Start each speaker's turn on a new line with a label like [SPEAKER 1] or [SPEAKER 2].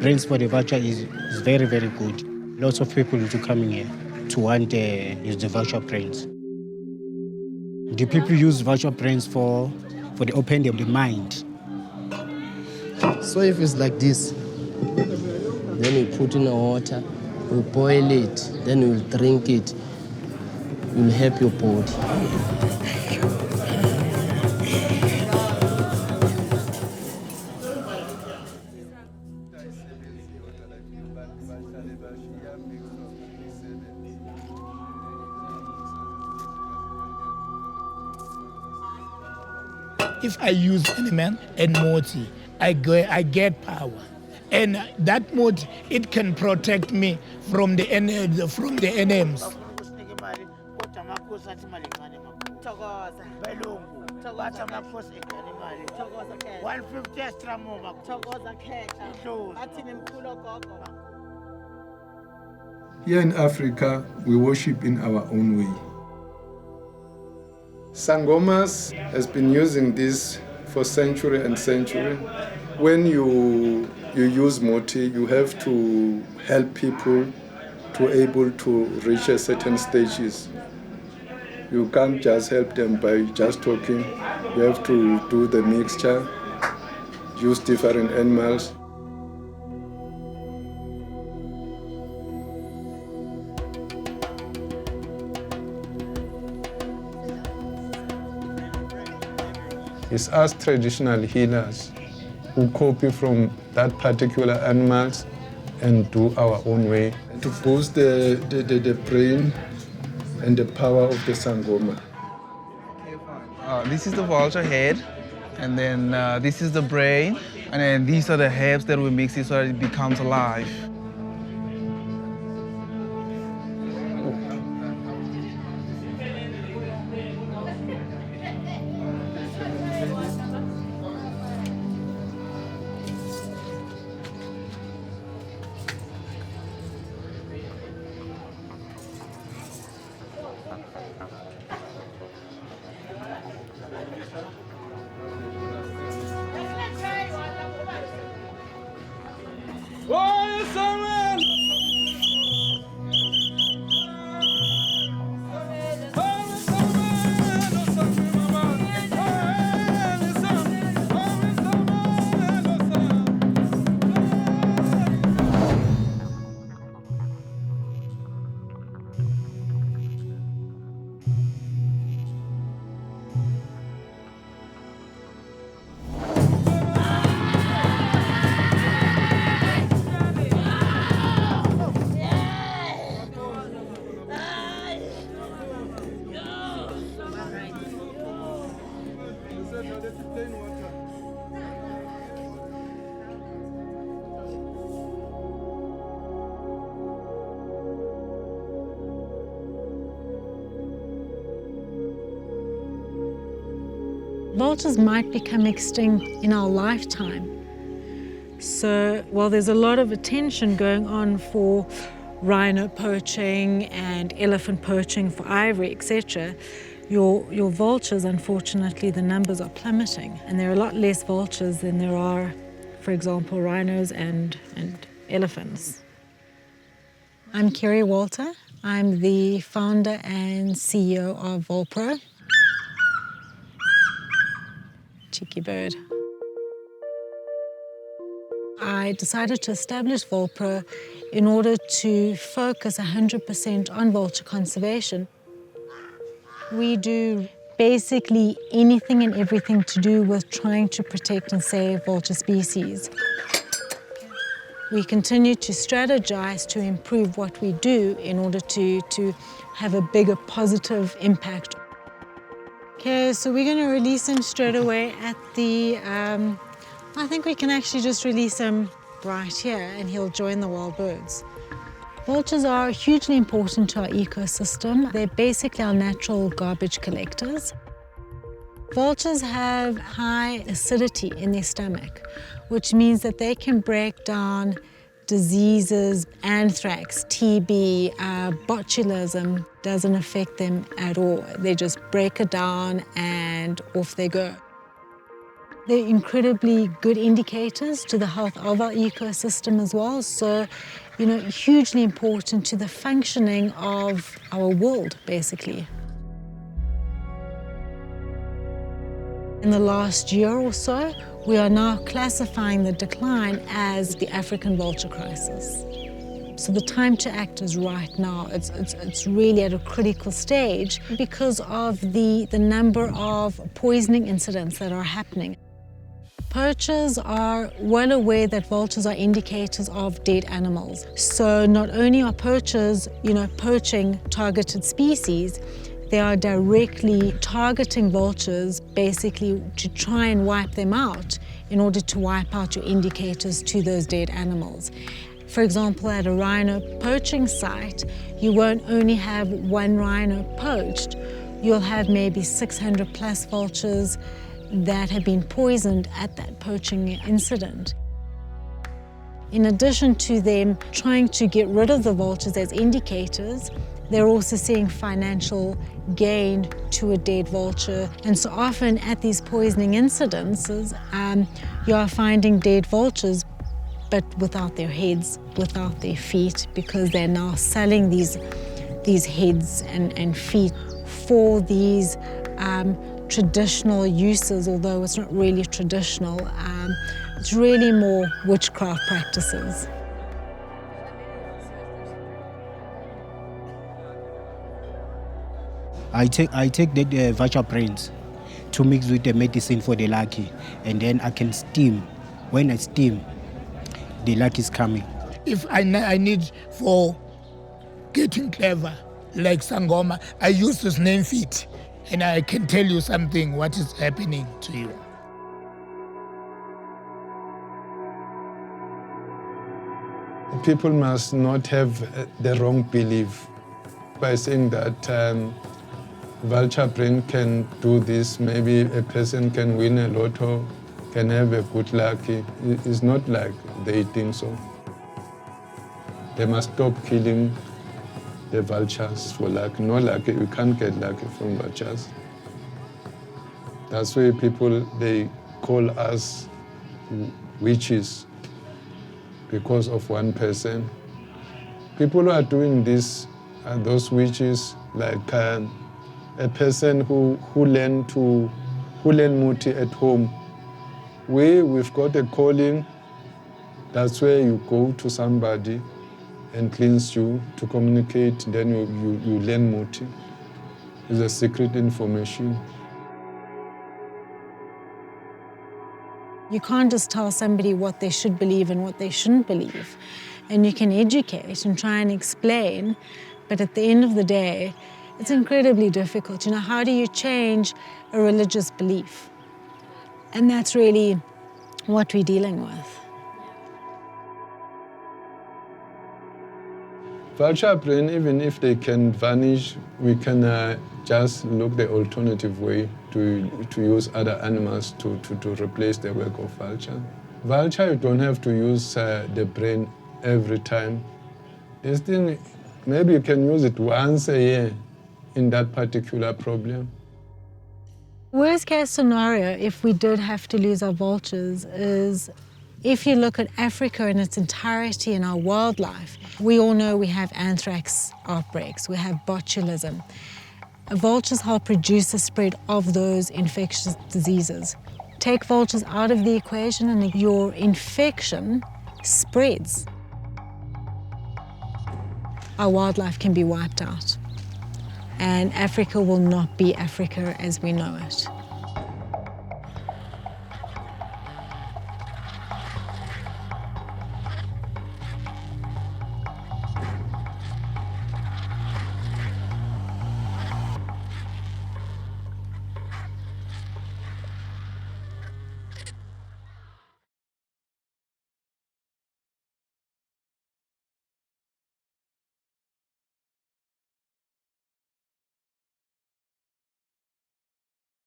[SPEAKER 1] brains for the vulture is very, very good. Lots of people do coming here to want use the vulture brains. The people use vulture brains for the opening of the mind.
[SPEAKER 2] So if it's like this, then we put in the water, we boil it, then we'll drink it. It will help your body.
[SPEAKER 3] If I use element and muthi, I get power. And that muthi, it can protect me from the enemies.
[SPEAKER 4] Here in Africa, we worship in our own way. Sangomas has been using this for century and century. When you use muthi, you have to help people to able to reach a certain stages. You can't just help them by just talking. You have to do the mixture, use different animals. It's us traditional healers who copy from that particular animals and do our own way to boost the brain and the power of the sangoma.
[SPEAKER 5] This is the vulture head, and then this is the brain, and then these are the herbs that we mix it so that it becomes alive.
[SPEAKER 6] Vultures might become extinct in our lifetime. So while there's a lot of attention going on for rhino poaching and elephant poaching for ivory, etc., your vultures, unfortunately, the numbers are plummeting. And there are a lot less vultures than there are, for example, rhinos and elephants. I'm Kerry Walter. I'm the founder and CEO of Vulture. Cheeky bird. I decided to establish Vulture in order to focus 100% on vulture conservation. We do basically anything and everything to do with trying to protect and save vulture species. We continue to strategize to improve what we do in order to have a bigger positive impact. Okay, so we're going to release him straight away at the, I think we can actually just release him right here and he'll join the wild birds. Vultures are hugely important to our ecosystem. They're basically our natural garbage collectors. Vultures have high acidity in their stomach, which means that they can break down diseases, anthrax, TB, botulism doesn't affect them at all. They just break it down and off they go. They're incredibly good indicators to the health of our ecosystem as well. So, hugely important to the functioning of our world, basically. In the last year or so, we are now classifying the decline as the African vulture crisis. So the time to act is right now. It's really at a critical stage because of the number of poisoning incidents that are happening. Poachers are well aware that vultures are indicators of dead animals. So not only are poachers, poaching targeted species, they are directly targeting vultures basically to try and wipe them out in order to wipe out your indicators to those dead animals. For example, at a rhino poaching site, you won't only have one rhino poached, you'll have maybe 600 plus vultures that have been poisoned at that poaching incident. In addition to them trying to get rid of the vultures as indicators, they're also seeing financial gain to a dead vulture. And so often at these poisoning incidences, you are finding dead vultures, but without their heads, without their feet, because they're now selling these heads and feet for these traditional uses, although it's not really traditional. It's really more witchcraft practices.
[SPEAKER 1] I take the vulture brains to mix with the medicine for the lucky, and then I can steam. When I steam, the luck is coming.
[SPEAKER 3] If I need for getting clever, like sangoma, I use this name feet, and I can tell you something, what is happening to you.
[SPEAKER 4] People must not have the wrong belief by saying that vulture brain can do this. Maybe a person can win a lotto, can have a good luck. It's not like they think so. They must stop killing the vultures for luck. No luck, you can't get luck from vultures. That's why people, they call us witches because of one person. People who are doing this are those witches, like a person who learn muthi at home. We've got a calling. That's where you go to somebody and cleanse you to communicate, then you learn muthi. It's a secret information.
[SPEAKER 6] You can't just tell somebody what they should believe and what they shouldn't believe. And you can educate and try and explain, but at the end of the day, it's incredibly difficult. How do you change a religious belief? And that's really what we're dealing with.
[SPEAKER 4] Vulture brain, even if they can vanish, we can just look the alternative way to use other animals to replace the work of vulture. Vulture, you don't have to use the brain every time. Maybe you can use it once a year in that particular problem.
[SPEAKER 6] Worst case scenario, if we did have to lose our vultures, is if you look at Africa in its entirety and our wildlife, we all know we have anthrax outbreaks, we have botulism. Vultures help reduce the spread of those infectious diseases. Take vultures out of the equation and your infection spreads. Our wildlife can be wiped out. And Africa will not be Africa as we know it.